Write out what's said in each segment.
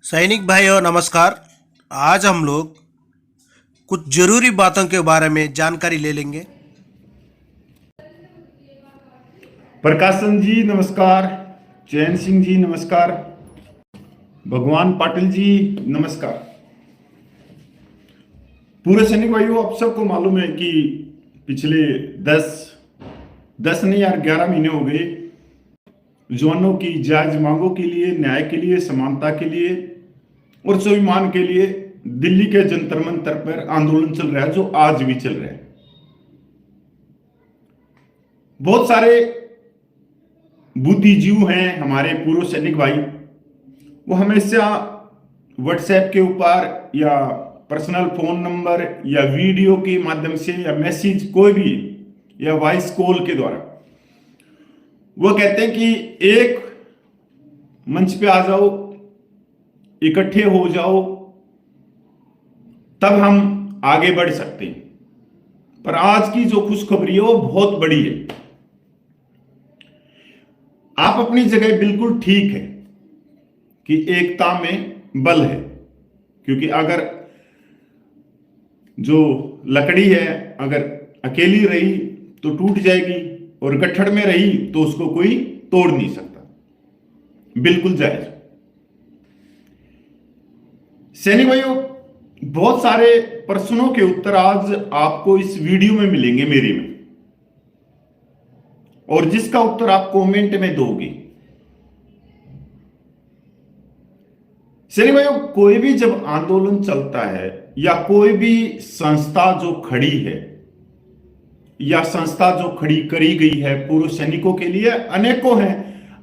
सैनिक भाइयों नमस्कार। आज हम लोग कुछ जरूरी बातों के बारे में जानकारी ले लेंगे। प्रकाशन जी नमस्कार। चैन सिंह जी नमस्कार। भगवान पाटिल जी नमस्कार। पूरे सैनिक भाइयों, आप सबको मालूम है कि पिछले 10 नहीं यार 11 महीने हो गए जवानों की जायज मांगों के लिए, न्याय के लिए, समानता के लिए और स्वाभिमान के लिए दिल्ली के जंतर मंतर पर आंदोलन चल रहा है, जो आज भी चल रहा है। बहुत सारे बुद्धिजीव हैं हमारे पूर्व सैनिक भाई, वो हमेशा व्हाट्सएप के ऊपर या पर्सनल फोन नंबर या वीडियो के माध्यम से या मैसेज कोई भी या वॉइस कॉल के द्वारा वो कहते हैं कि एक मंच पे आ जाओ, इकट्ठे हो जाओ, तब हम आगे बढ़ सकते हैं। पर आज की जो खुशखबरी है वो बहुत बड़ी है। आप अपनी जगह बिल्कुल ठीक है कि एकता में बल है, क्योंकि अगर जो लकड़ी है अगर अकेली रही तो टूट जाएगी और गट्ठड़ में रही तो उसको कोई तोड़ नहीं सकता। बिल्कुल जायज। सैनिक भाइयों, बहुत सारे प्रश्नों के उत्तर आज आपको इस वीडियो में मिलेंगे मेरे में, और जिसका उत्तर आप कमेंट में दोगे। सैनिक भाइयों, कोई भी जब आंदोलन चलता है या कोई भी संस्था जो खड़ी है या संस्था जो खड़ी करी गई है पूर्व सैनिकों के लिए, अनेकों हैं।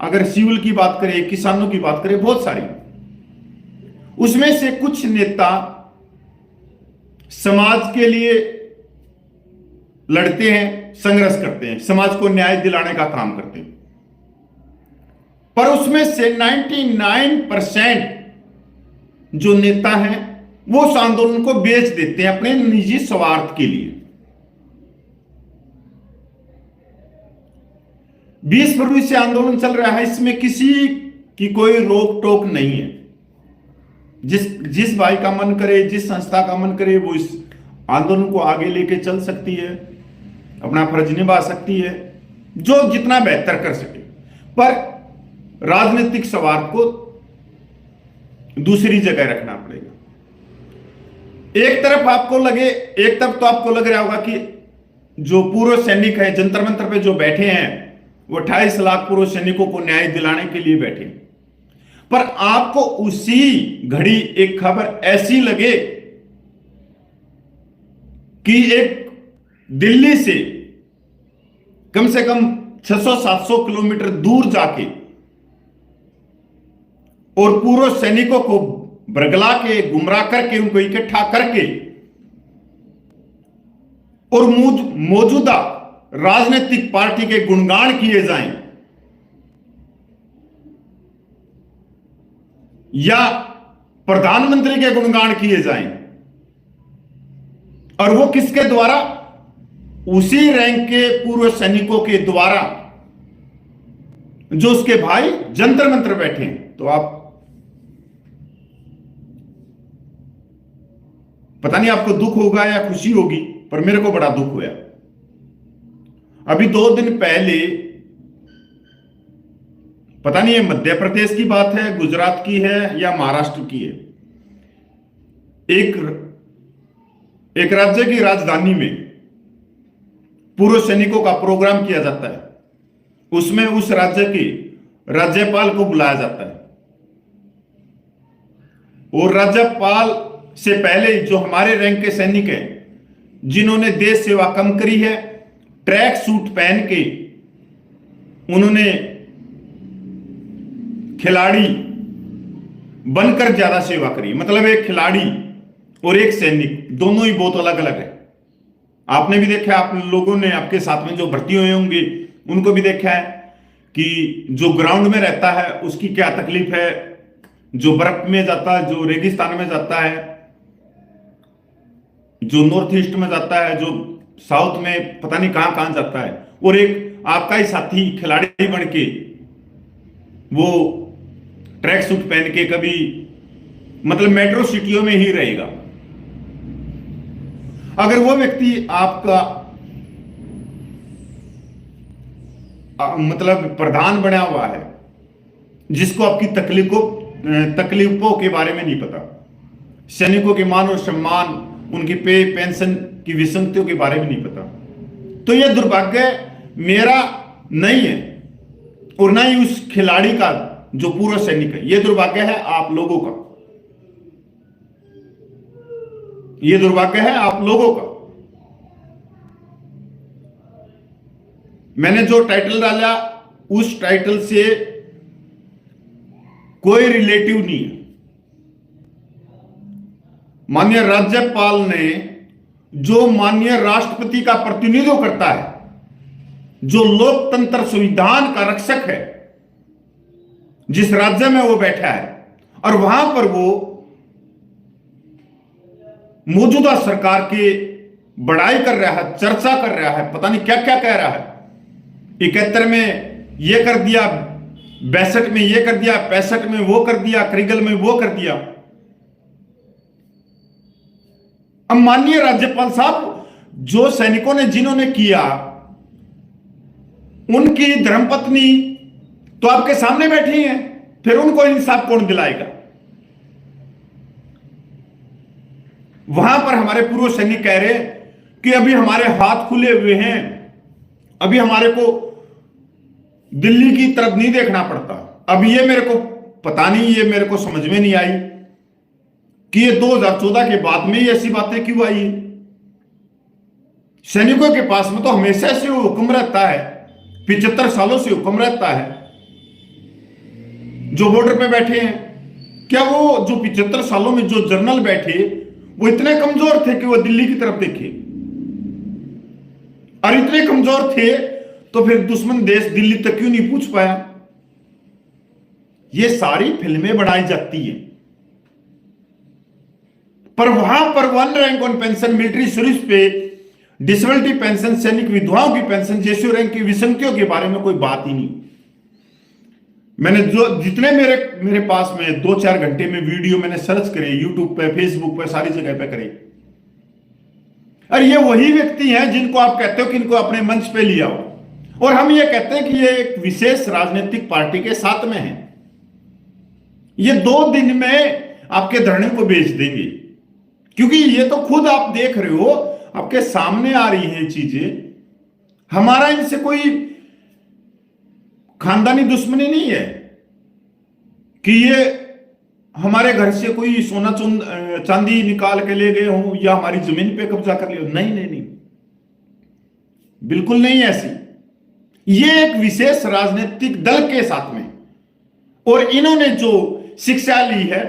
अगर सिविल की बात करें, किसानों की बात करें, बहुत सारी, उसमें से कुछ नेता समाज के लिए लड़ते हैं, संघर्ष करते हैं, समाज को न्याय दिलाने का काम करते हैं। पर उसमें से 99% जो नेता हैं वो उस आंदोलन को बेच देते हैं अपने निजी स्वार्थ के लिए। 20 फरवरी से आंदोलन चल रहा है, इसमें किसी की कोई रोक टोक नहीं है। जिस भाई का मन करे, जिस संस्था का मन करे, वो इस आंदोलन को आगे लेके चल सकती है, अपना फर्ज निभा सकती है, जो जितना बेहतर कर सके। पर राजनीतिक स्वार्थ को दूसरी जगह रखना पड़ेगा। एक तरफ तो आपको लग रहा होगा कि जो पूर्व सैनिक है जंतर मंतर पे जो बैठे हैं वो 28 लाख पूर्व सैनिकों को न्याय दिलाने के लिए बैठे, पर आपको उसी घड़ी एक खबर ऐसी लगे कि एक दिल्ली से कम 600-700 किलोमीटर दूर जाके और पूर्व सैनिकों को बरगला के, गुमराह करके, उनको इकट्ठा करके और मौजूदा राजनीतिक पार्टी के गुणगान किए जाएं या प्रधानमंत्री के गुणगान किए जाएं, और वो किसके द्वारा? उसी रैंक के पूर्व सैनिकों के द्वारा जो उसके भाई जंतर मंतर बैठे हैं। तो आप पता नहीं आपको दुख होगा या खुशी होगी, पर मेरे को बड़ा दुख हुआ। अभी 2 दिन पहले, पता नहीं ये मध्य प्रदेश की बात है, गुजरात की है या महाराष्ट्र की है, एक राज्य की राजधानी में पूर्व सैनिकों का प्रोग्राम किया जाता है। उसमें उस राज्य के राज्यपाल को बुलाया जाता है, और राज्यपाल से पहले जो हमारे रैंक के सैनिक हैं जिन्होंने देश सेवा कम करी है, ट्रैक सूट पहन के उन्होंने खिलाड़ी बनकर ज्यादा सेवा करी। मतलब एक खिलाड़ी और एक सैनिक दोनों ही बहुत अलग अलग है। आपने भी देखा, आप लोगों ने आपके साथ में जो भर्ती हुए होंगे उनको भी देखा है कि जो ग्राउंड में रहता है उसकी क्या तकलीफ है, जो बर्फ में जाता है, जो रेगिस्तान में जाता है, जो नॉर्थ ईस्ट में जाता है, जो साउथ में पता नहीं कहां कहां जाता है, और एक आपका ही साथी खिलाड़ी बन के वो ट्रैक सूट पहन के कभी मतलब मेट्रो सिटियों में ही रहेगा। अगर वो व्यक्ति आपका मतलब प्रधान बना हुआ है, जिसको आपकी तकलीफों के बारे में नहीं पता, सैनिकों के मान और सम्मान, उनकी पे पेंशन की विसंगतियों के बारे में नहीं पता, तो यह दुर्भाग्य मेरा नहीं है और ना ही उस खिलाड़ी का जो पूर्व सैनिक है। यह दुर्भाग्य है आप लोगों का, यह दुर्भाग्य है आप लोगों का। मैंने जो टाइटल डाला उस टाइटल से कोई रिलेटिव नहीं है। माननीय राज्यपाल ने जो माननीय राष्ट्रपति का प्रतिनिधित्व करता है, जो लोकतंत्र संविधान का रक्षक है, जिस राज्य में वो बैठा है और वहां पर वो मौजूदा सरकार की बड़ाई कर रहा है, चर्चा कर रहा है, पता नहीं क्या क्या कह रहा है। 71 में ये कर दिया, 62 में ये कर दिया, 65 में वो कर दिया, करगिल में वो कर दिया। अब माननीय राज्यपाल साहब, जो सैनिकों ने जिन्होंने किया, उनकी धर्मपत्नी तो आपके सामने बैठी हैं, फिर उनको इंसाफ कौन दिलाएगा? वहां पर हमारे पूर्व सैनिक कह रहे कि अभी हमारे हाथ खुले हुए हैं, अभी हमारे को दिल्ली की तरफ नहीं देखना पड़ता। अब ये मेरे को पता नहीं, ये मेरे को समझ में नहीं आई कि ये 2014 के बाद में ही ऐसी बातें क्यों आई। सैनिकों के पास में तो हमेशा से वो हुक्म रहता है, 75 सालों से हुक्म रहता है। जो बॉर्डर पे बैठे हैं, क्या वो जो 75 सालों में जो जनरल बैठे वो इतने कमजोर थे कि वो दिल्ली की तरफ देखे? और इतने कमजोर थे तो फिर दुश्मन देश दिल्ली तक क्यों नहीं पूछ पाया? ये सारी फिल्में बनाई जाती है, पर वहां पर 1 rank on pension, military service पे, डिसेबिलिटी पेंशन, सैनिक विधवाओं की पेंशन जैसे रैंक की विसंगतियों के बारे में कोई बात ही नहीं। मैंने जो जितने मेरे पास में 2-4 घंटे में वीडियो मैंने सर्च करे, यूट्यूब पे, फेसबुक पे, सारी जगह पे करे, और ये वही व्यक्ति हैं जिनको आप कहते हो कि इनको अपने मंच पे लिया हो, और हम ये कहते हैं कि ये एक विशेष राजनीतिक पार्टी के साथ में है। ये 2 दिन में आपके धरने को बेच देंगे, क्योंकि ये तो खुद आप देख रहे हो, आपके सामने आ रही है चीजें। हमारा इनसे कोई खानदानी दुश्मनी नहीं है कि ये हमारे घर से कोई सोना चांदी निकाल के ले गए हो या हमारी जमीन पे कब्जा कर लिया। नहीं नहीं नहीं, बिल्कुल नहीं ऐसी। ये एक विशेष राजनीतिक दल के साथ में, और इन्होंने जो शिक्षा ली है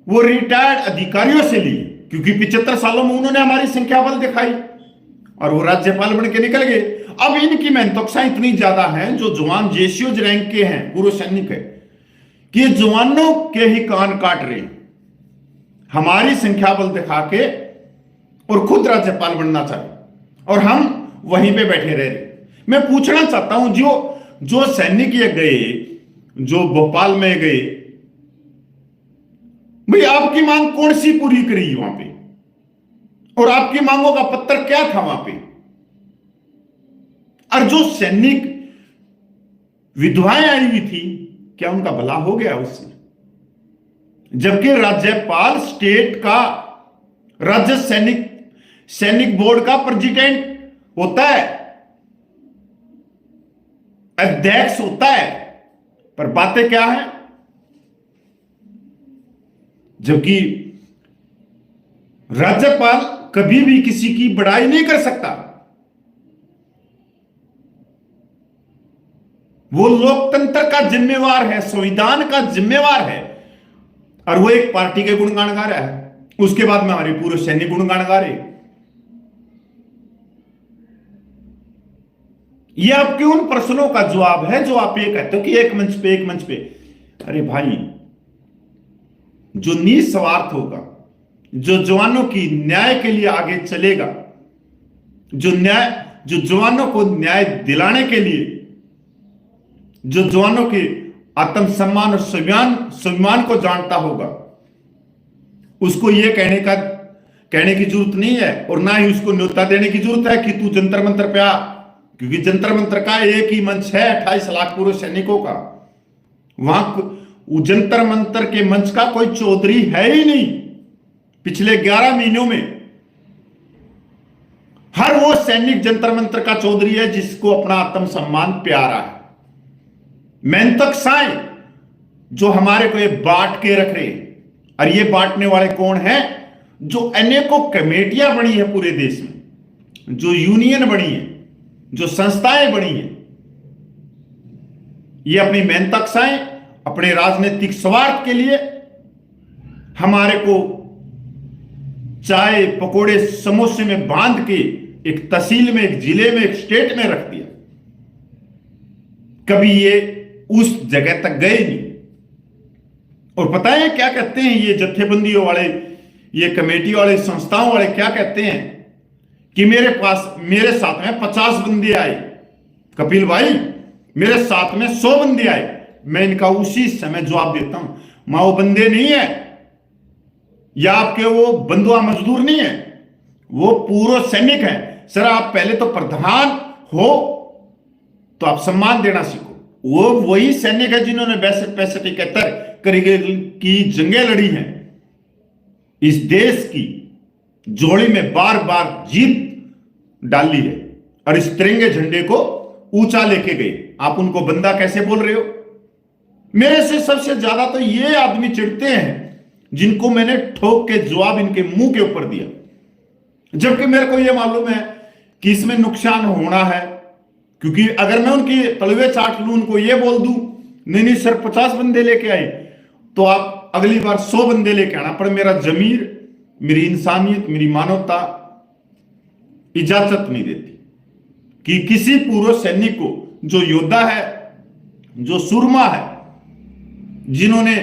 वो रिटायर्ड अधिकारियों से ली, क्योंकि 75 सालों में उन्होंने हमारी संख्या बल दिखाई और वो राज्यपाल बन के निकल गए। अब इनकी महत्वाकांक्षा इतनी ज्यादा है, जो जवान जेसीओ रैंक के हैं, पूर्व सैनिक है, कि ये जवानों के ही कान काट रहे हैं, हमारी संख्या बल दिखा के, और खुद राज्यपाल बनना चाहे, और हम वहीं पे बैठे रह रहे। मैं पूछना चाहता हूं, जो सैनिक ये गए, जो भोपाल में गए, भाई आपकी मांग कौन सी पूरी करी वहां पे, और आपकी मांगों का पत्र क्या था वहां पे? और जो सैनिक विधवाएं आई हुई थी, क्या उनका भला हो गया उससे? जबकि राज्यपाल स्टेट का, राज्य सैनिक बोर्ड का प्रेसिडेंट होता है, अध्यक्ष होता है, पर बातें क्या है? जबकि राज्यपाल कभी भी किसी की बड़ाई नहीं कर सकता। वो लोकतंत्र का जिम्मेवार है, संविधान का जिम्मेवार है, और वो एक पार्टी के गुणगान गा रहा है, उसके बाद में हमारे पूरे सैनिक गुणगान गा रहे। ये आपके उन प्रश्नों का जवाब है जो आप ये कहते हो कि एक मंच पे। अरे भाई, जो निस्वार्थ होगा, जो जवानों की न्याय के लिए आगे चलेगा, जो जवानों को न्याय दिलाने के लिए, जो जवानों के आत्मसम्मान और स्वाभिमान को जानता होगा, उसको ये कहने की जरूरत नहीं है और ना ही उसको न्योता देने की जरूरत है कि तू जंतर मंतर पे आ, क्योंकि जंतर मंतर का एक ही मंच है 28 लाख पूर्व सैनिकों का। वहां जंतर मंतर के मंच का कोई चौधरी है ही नहीं। पिछले 11 महीनों में हर वो सैनिक जंतर मंतर का चौधरी है जिसको अपना आत्म सम्मान प्यारा है। मेहनतक साए जो हमारे को ये बांट के रख रहे हैं, और ये बांटने वाले कौन है? जो अनेकों कमेटियां बनी है पूरे देश में, जो यूनियन बनी है, जो संस्थाएं बनी है, ये अपनी मेहनतक साए अपने राजनीतिक स्वार्थ के लिए हमारे को चाय पकोड़े समोसे में बांध के एक तहसील में, एक जिले में, एक स्टेट में रख दिया। कभी ये उस जगह तक गए नहीं। और पता है क्या कहते हैं ये जत्थेबंदियों वाले, ये कमेटी वाले, संस्थाओं वाले क्या कहते हैं कि मेरे साथ में 50 बंदे आए, कपिल भाई मेरे साथ में 100 बंदे आए। मैं इनका उसी समय जवाब देता हूं, मां वो बंदे नहीं है या आपके वो बंधुआ मजदूर नहीं है, वो पूर्व सैनिक है। सर आप पहले तो प्रधान हो तो आप सम्मान देना सीखो। वो वही सैनिक है जिन्होंने 62, 65, 71 करगिल की जंगें लड़ी हैं, इस देश की जोड़ी में बार बार जीत डाली है और इस तिरंगे झंडे को ऊंचा लेके गए। आप उनको बंदा कैसे बोल रहे हो? मेरे से सबसे ज्यादा तो ये आदमी चिढ़ते हैं जिनको मैंने ठोक के जवाब इनके मुंह के ऊपर दिया, जबकि मेरे को यह मालूम है कि इसमें नुकसान होना है। क्योंकि अगर मैं उनकी तलवे चाट लूं, उनको यह बोल दूं नहीं सर 50 बंदे लेके आए, तो आप अगली बार 100 बंदे लेके आना। पर मेरा जमीर, मेरी इंसानियत, मेरी मानवता इजाजत नहीं देती कि किसी पूर्व सैनिक को, जो योद्धा है, जो सुरमा है, जिन्होंने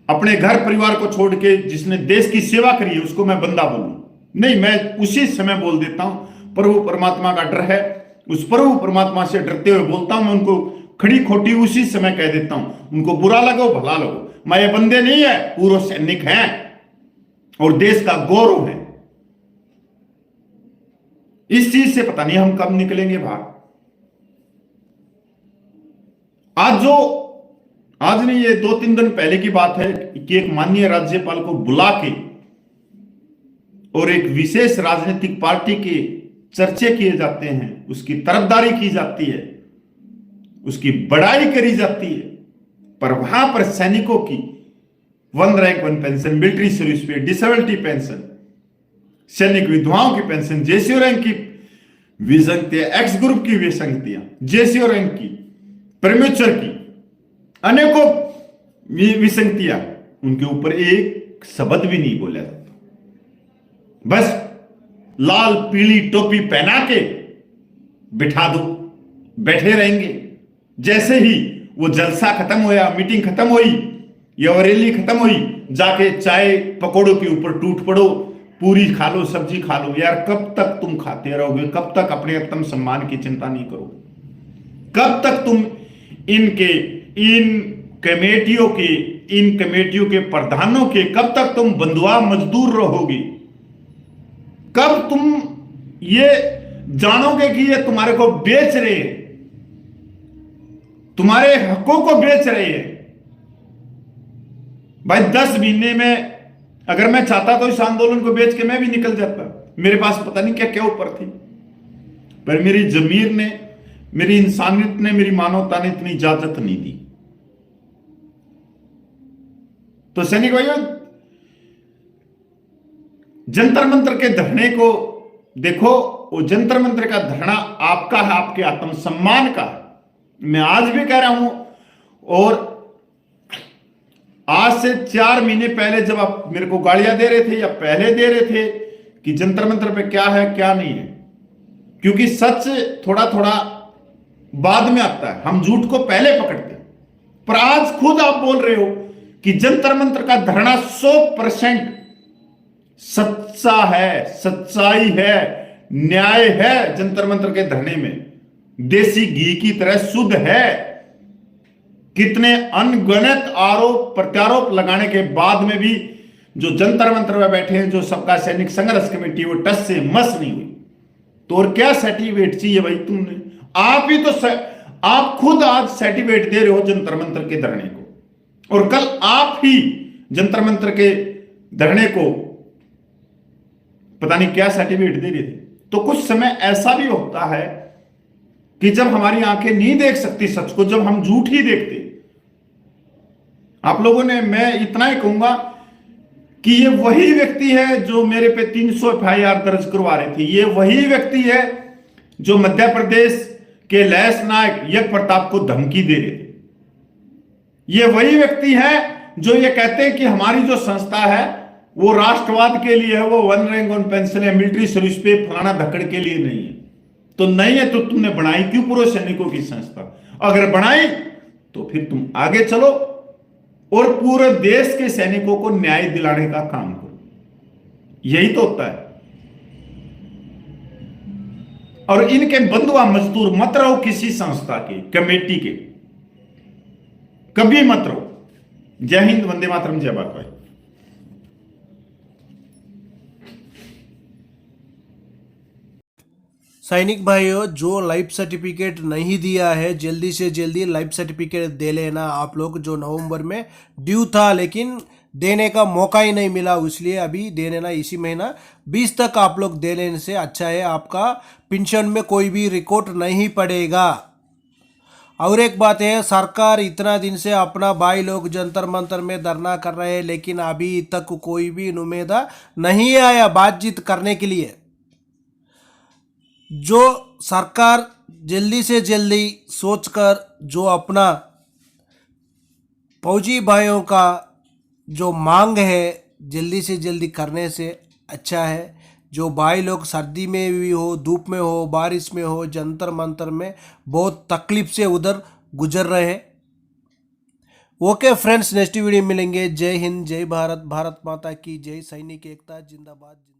अपने घर परिवार को छोड़ के जिसने देश की सेवा करी है, उसको मैं बंदा बोलूं नहीं। मैं उसी समय बोल देता हूं, प्रभु परमात्मा का डर है, उस प्रभु परमात्मा से डरते हुए बोलता हूं। मैं उनको खड़ी खोटी उसी समय कह देता हूं, उनको बुरा लगो भला लगो, मैं ये बंदे नहीं है, पूर्व सैनिक हैं और देश का गौरव है। इस चीज से पता नहीं हम कब निकलेंगे बाहर। आज नहीं, ये 2-3 दिन पहले की बात है कि एक माननीय राज्यपाल को बुला के और एक विशेष राजनीतिक पार्टी के चर्चे किए जाते हैं, उसकी तरफदारी की जाती है, उसकी बड़ाई करी जाती है, पर वहां पर सैनिकों की 1 रैंक 1 पेंशन, मिलिट्री सर्विस पे, डिसेबिलिटी पेंशन, सैनिक विधवाओं की पेंशन, जेसीओ रैंक की विसंगतियां, एक्स ग्रुप की विसंगतियां, जेसीओ रैंक की, प्रीमेच्योर की, अनेकों विसंगतियां, उनके ऊपर एक शब्द भी नहीं बोला जाता। बस लाल पीली टोपी पहना के बिठा दो, बैठे रहेंगे। जैसे ही वो जलसा खत्म होया, मीटिंग खत्म हुई या रैली खत्म हुई, जाके चाय पकौड़ों के ऊपर टूट पड़ो, पूरी खा लो, सब्जी खा लो। यार कब तक तुम खाते रहोगे? कब तक अपने आत्म सम्मान की चिंता नहीं करोगे? कब तक तुम इन कमेटियों के प्रधानों के कब तक तुम बंधुआ मजदूर रहोगे? कब तुम ये जानोगे कि ये तुम्हारे को बेच रहे हैं, तुम्हारे हकों को बेच रहे हैं? भाई 10 महीने में अगर मैं चाहता तो इस आंदोलन को बेच के मैं भी निकल जाता। मेरे पास पता नहीं क्या क्या ऊपर थी, पर मेरी जमीर ने, मेरी इंसानियत ने, मेरी मानवता ने इतनी इजाजत नहीं दी। तो सैनिक भाइयों, जंतर मंतर के धरने को देखो, वो जंतर मंतर का धरना आपका है, आपके आत्मसम्मान का है। मैं आज भी कह रहा हूं, और आज से 4 महीने पहले जब आप मेरे को गालियां दे रहे थे या पहले दे रहे थे कि जंतर मंतर पे क्या है क्या नहीं है, क्योंकि सच थोड़ा थोड़ा बाद में आता है, हम झूठ को पहले पकड़ते हैं। पर आज खुद आप बोल रहे हो कि जंतर मंतर का धरना 100% सच्चा है, सच्चाई है, न्याय है। जंतर मंतर के धरने में देसी घी की तरह शुद्ध है। कितने अनगणित आरोप प्रत्यारोप लगाने के बाद में भी जो जंतर मंतर में बैठे हैं, जो सबका सैनिक संघर्ष कमेटी, वो टस से मस नहीं हुई। तो और क्या सर्टिफिकेट चाहिए भाई तुमने? आप ही तो आप खुद आज सर्टिफिकेट दे रहे हो जंतर मंतर के धरने को, और कल आप ही जंतर मंतर के धरने को पता नहीं क्या सर्टिफिकेट दे रहे थे। तो कुछ समय ऐसा भी होता है कि जब हमारी आंखें नहीं देख सकती सच को, जब हम झूठ ही देखते। आप लोगों ने, मैं इतना ही कहूंगा कि ये वही व्यक्ति है जो मेरे पे 300 FIR दर्ज करवा रहे थे। ये वही व्यक्ति है जो मध्य प्रदेश के लैस नायक यज्ञ प्रताप को धमकी दे रहे थे। ये वही व्यक्ति है जो ये कहते हैं कि हमारी जो संस्था है वो राष्ट्रवाद के लिए है, वो वन रैंक वन पेंशन या मिलिट्री सर्विस पे फलाना धक्कड़ के लिए नहीं है। तो नहीं है तो तुमने बनाई क्यों पूर्व सैनिकों की संस्था? अगर बनाई तो फिर तुम आगे चलो और पूरे देश के सैनिकों को न्याय दिलाने का काम करो। यही तो होता है। और इनके बंधुआ मजदूर मत रहो किसी संस्था के, कमेटी के, कभी मत रहो। जय हिंद, वंदे मातरम, जय भारत भाई। सैनिक भाइयों, जो लाइफ सर्टिफिकेट नहीं दिया है जल्दी से जल्दी लाइफ सर्टिफिकेट दे लेना आप लोग। जो नवंबर में ड्यू था लेकिन देने का मौका ही नहीं मिला, इसलिए अभी दे लेना। इसी महीना 20 तक आप लोग दे लेने से अच्छा है, आपका पेंशन में कोई भी रिकॉर्ड नहीं पड़ेगा। और एक बात है, सरकार इतना दिन से अपना भाई लोग जंतर मंतर में धरना कर रहे हैं लेकिन अभी तक कोई भी नुमाइंदा नहीं आया बातचीत करने के लिए। जो सरकार जल्दी से जल्दी सोचकर जो अपना फौजी भाइयों का जो मांग है जल्दी से जल्दी करने से अच्छा है। जो भाई लोग सर्दी में भी हो, धूप में हो, बारिश में हो, जंतर मंतर में बहुत तकलीफ से उधर गुजर रहे हैं। ओके फ्रेंड्स, नेक्स्ट वीडियो मिलेंगे। जय हिंद, जय भारत, भारत माता की जय। सैनिक एकता जिंदाबाद।